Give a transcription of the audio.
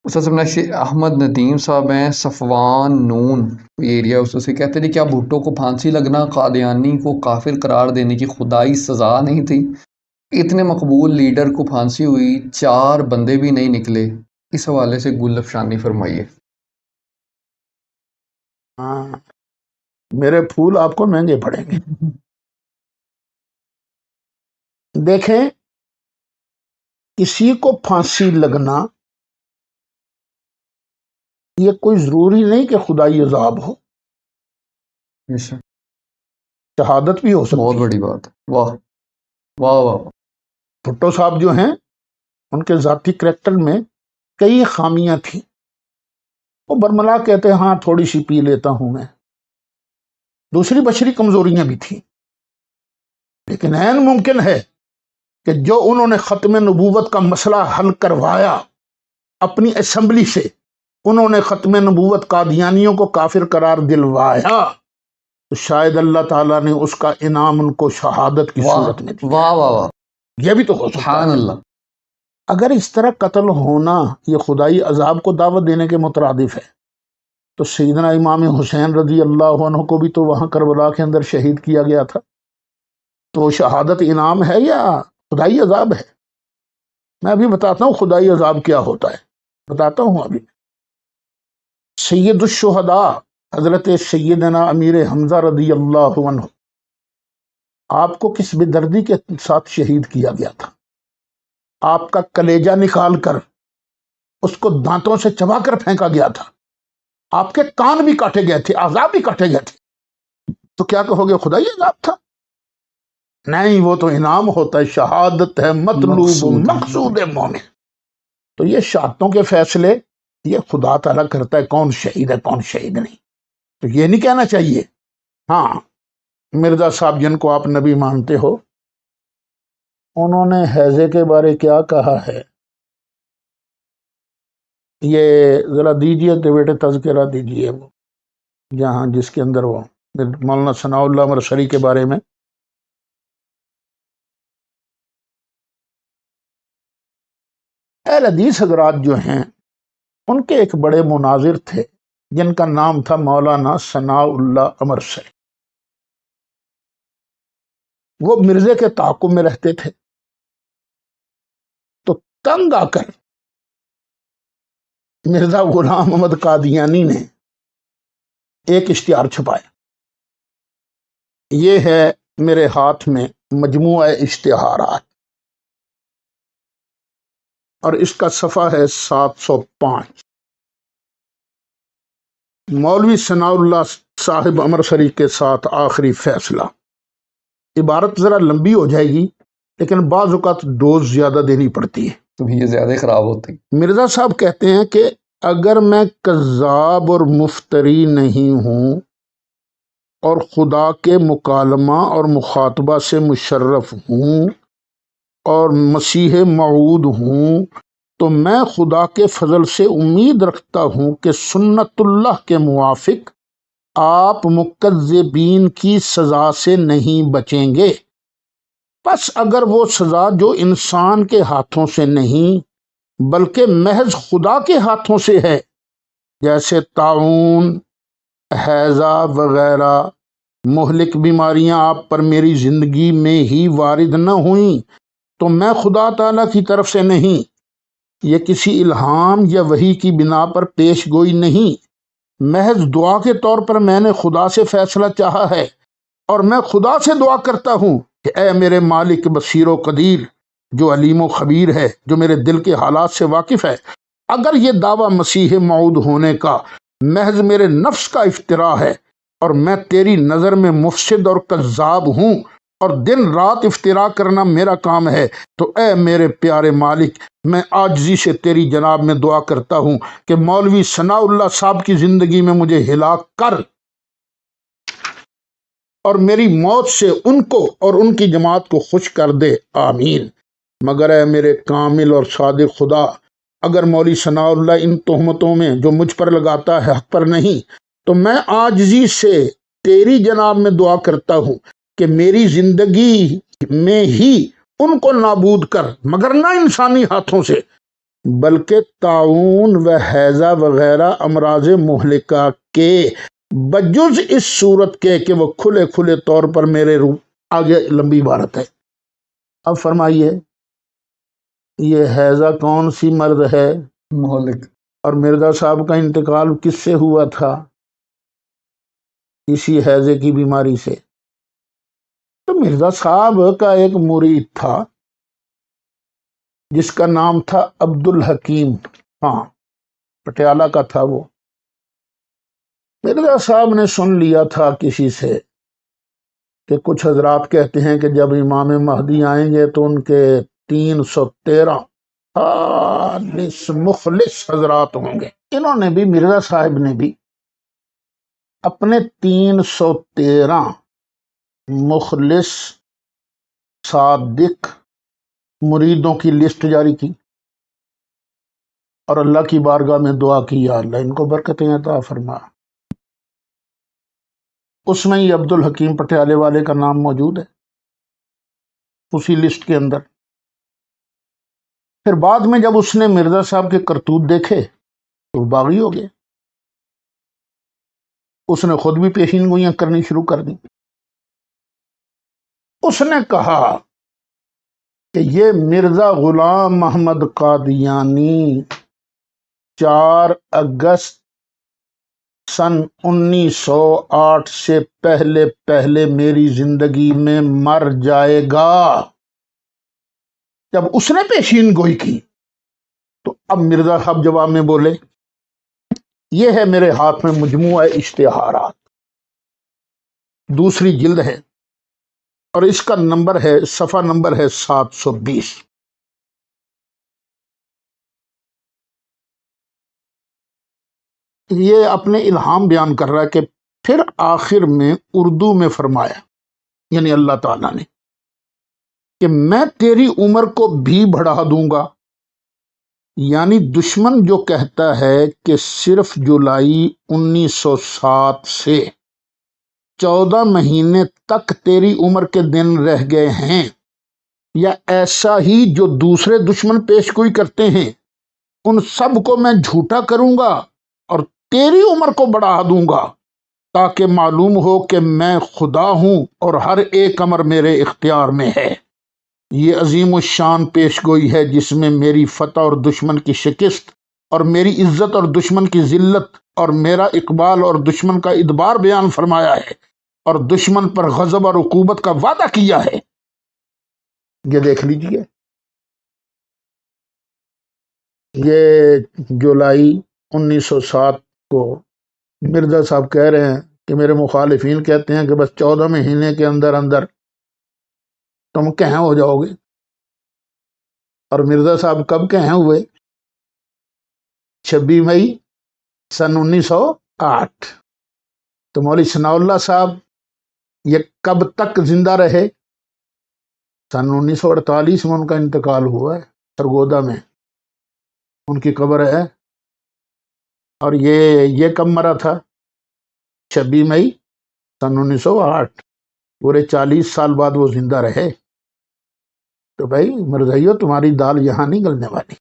استاذ احمد ندیم صاحب ہیں صفوان نون ایریا، اس سے کہتے تھے کیا بھٹو کو پھانسی لگنا قادیانی کو کافر قرار دینے کی خدائی سزا نہیں تھی؟ اتنے مقبول لیڈر کو پھانسی ہوئی، 4 بندے بھی نہیں نکلے۔ اس حوالے سے گل افشانی فرمائیے۔ ہاں، میرے پھول آپ کو مہنگے پڑیں گے۔ دیکھیں، کسی کو پھانسی لگنا یہ کوئی ضروری نہیں کہ خدائی عذاب ہو، شہادت بھی ہو سکتی بہت ہے۔ بڑی بات ہے، واہ واہ واہ۔ بھٹو صاحب جو ہیں ان کے ذاتی کریکٹر میں کئی خامیاں تھیں، وہ برملا کہتے ہیں ہاں تھوڑی سی پی لیتا ہوں میں، دوسری بشری کمزوریاں بھی تھیں، لیکن عین ممکن ہے کہ جو انہوں نے ختم نبوت کا مسئلہ حل کروایا اپنی اسمبلی سے، انہوں نے ختم نبوت قادیانیوں کو کافر قرار دلوایا، تو شاید اللہ تعالیٰ نے اس کا انعام ان کو شہادت کی صورت میں دیا۔ واہ واہ واہ، یہ بھی تو ہو سکتا سبحان ہے۔ اللہ۔ اگر اس طرح قتل ہونا یہ خدائی عذاب کو دعوت دینے کے مترادف ہے، تو سیدنا امام حسین رضی اللہ عنہ کو بھی تو وہاں کربلا کے اندر شہید کیا گیا تھا، تو شہادت انعام ہے یا خدائی عذاب ہے؟ میں ابھی بتاتا ہوں خدائی عذاب کیا ہوتا ہے، بتاتا ہوں ابھی۔ سید الشہداء حضرت سیدنا امیر حمزہ رضی اللہ عنہ، آپ کو کس بے دردی کے ساتھ شہید کیا گیا تھا؟ آپ کا کلیجہ نکال کر اس کو دانتوں سے چبا کر پھینکا گیا تھا، آپ کے کان بھی کاٹے گئے تھے، اعضاء بھی کاٹے گئے تھے، تو کیا کہو گے خدائی عذاب تھا؟ نہیں، وہ تو انعام ہوتا ہے، شہادت ہے مطلوب مقصود مومن۔ تو یہ شہادتوں کے فیصلے یہ خدا تعالیٰ کرتا ہے، کون شہید ہے کون شہید نہیں۔ تو یہ نہیں کہنا چاہیے ہاں مرزا صاحب جن کو آپ نبی مانتے ہو، انہوں نے حیضے کے بارے کیا کہا ہے، یہ ذرا دیجئے کہ بیٹے تذکرہ دیجئے، وہ جہاں جس کے اندر وہ مولانا ثناء اللہ مرسلی کے بارے میں۔ اہل حدیث حضرات جو ہیں ان کے ایک بڑے مناظر تھے جن کا نام تھا مولانا ثناء اللہ امرسری، وہ مرزے کے تعاقب میں رہتے تھے، تو تنگ آ کر مرزا غلام محمد قادیانی نے ایک اشتہار چھپایا، یہ ہے میرے ہاتھ میں مجموعہ اشتہارات، اور اس کا صفحہ ہے 705۔ مولوی ثناء اللہ صاحب امرسری کے ساتھ آخری فیصلہ۔ عبارت ذرا لمبی ہو جائے گی لیکن بعض اوقات ڈوز زیادہ دینی پڑتی ہے، تو یہ زیادہ خراب ہوتی۔ مرزا صاحب کہتے ہیں کہ اگر میں کذاب اور مفتری نہیں ہوں اور خدا کے مکالمہ اور مخاطبہ سے مشرف ہوں اور مسیح موعود ہوں، تو میں خدا کے فضل سے امید رکھتا ہوں کہ سنت اللہ کے موافق آپ مکذبین کی سزا سے نہیں بچیں گے۔ پس اگر وہ سزا جو انسان کے ہاتھوں سے نہیں بلکہ محض خدا کے ہاتھوں سے ہے، جیسے طاعون، ہیضہ وغیرہ مہلک بیماریاں آپ پر میری زندگی میں ہی وارد نہ ہوئیں، تو میں خدا تعالیٰ کی طرف سے نہیں، یہ کسی الہام یا وحی کی بنا پر پیش گوئی نہیں، محض دعا کے طور پر میں نے خدا سے فیصلہ چاہا ہے، اور میں خدا سے دعا کرتا ہوں کہ اے میرے مالک بصیر و قدیر، جو علیم و خبیر ہے، جو میرے دل کے حالات سے واقف ہے، اگر یہ دعویٰ مسیح موعود ہونے کا محض میرے نفس کا افتراء ہے اور میں تیری نظر میں مفسد اور کذاب ہوں اور دن رات افتراء کرنا میرا کام ہے، تو اے میرے پیارے مالک، میں عاجزی سے تیری جناب میں دعا کرتا ہوں کہ مولوی ثناء اللہ صاحب کی زندگی میں مجھے ہلاک کر اور میری موت سے ان کو اور ان کی جماعت کو خوش کر دے، آمین۔ مگر اے میرے کامل اور صادق خدا، اگر مولوی ثناء اللہ ان تہمتوں میں جو مجھ پر لگاتا ہے حق پر نہیں، تو میں عاجزی سے تیری جناب میں دعا کرتا ہوں کہ میری زندگی میں ہی ان کو نابود کر، مگر نہ انسانی ہاتھوں سے، بلکہ طاعون و حیضہ وغیرہ امراض مہلکہ کے بجز اس صورت کے کہ وہ کھلے کھلے طور پر میرے روح. آگے لمبی عبارت ہے. اب فرمائیے یہ حیضہ کون سی مرض ہے؟ مہلک. اور مرزا صاحب کا انتقال کس سے ہوا تھا؟ اسی حیضے کی بیماری سے. تو مرزا صاحب کا ایک مرید تھا جس کا نام تھا عبدالحکیم. ہاں پٹیالہ کا تھا وہ. مرزا صاحب نے سن لیا تھا کسی سے کہ کچھ حضرات کہتے ہیں کہ جب امام مہدی آئیں گے تو ان کے 313 خالص مخلص حضرات ہوں گے. انہوں نے بھی، مرزا صاحب نے بھی اپنے 313 مخلص صادق مریدوں کی لسٹ جاری کی اور اللہ کی بارگاہ میں دعا کی، یا اللہ ان کو برکتیں عطا فرما. اس میں ہی عبدالحکیم پٹیالے والے کا نام موجود ہے اسی لسٹ کے اندر. پھر بعد میں جب اس نے مرزا صاحب کے کرتوت دیکھے تو وہ باغی ہو گئے. اس نے خود بھی پیشین گوئیاں کرنی شروع کر دی. اس نے کہا کہ یہ مرزا غلام محمد قادیانی 4 اگست سن 1908 سے پہلے پہلے میری زندگی میں مر جائے گا. جب اس نے پیشین گوئی کی تو اب مرزا صاحب جواب میں بولے یہ ہے میرے ہاتھ میں مجموعہ اشتہارات، دوسری جلد ہے اور اس کا نمبر ہے، صفحہ نمبر ہے 720. یہ اپنے الہام بیان کر رہا ہے کہ پھر آخر میں اردو میں فرمایا، یعنی اللہ تعالیٰ نے، کہ میں تیری عمر کو بھی بڑھا دوں گا. یعنی دشمن جو کہتا ہے کہ صرف جولائی 1907 سے 14 مہینے تک تیری عمر کے دن رہ گئے ہیں، یا ایسا ہی جو دوسرے دشمن پیش گوئی کرتے ہیں، ان سب کو میں جھوٹا کروں گا اور تیری عمر کو بڑھا دوں گا تاکہ معلوم ہو کہ میں خدا ہوں اور ہر ایک امر میرے اختیار میں ہے. یہ عظیم الشان پیش گوئی ہے جس میں میری فتح اور دشمن کی شکست، اور میری عزت اور دشمن کی ذلت، اور میرا اقبال اور دشمن کا ادبار بیان فرمایا ہے، اور دشمن پر غضب اور عقوبت کا وعدہ کیا ہے. یہ دیکھ لیجئے، یہ جولائی 1907 کو مرزا صاحب کہہ رہے ہیں کہ میرے مخالفین کہتے ہیں کہ بس 14 مہینے کے اندر اندر تم کہیں ہو جاؤ گے. اور مرزا صاحب کب کہیں ہوئے؟ 26 مئی سن 1908. تو مولوی ثناء اللہ صاحب یہ کب تک زندہ رہے؟ سن 1948 میں ان کا انتقال ہوا ہے، سرگودا میں ان کی قبر ہے. اور یہ کب مرا تھا؟ 26 مئی سن 1908. پورے 40 سال بعد وہ زندہ رہے. تو بھائی مرزائیو تمہاری دال یہاں نہیں گلنے والی.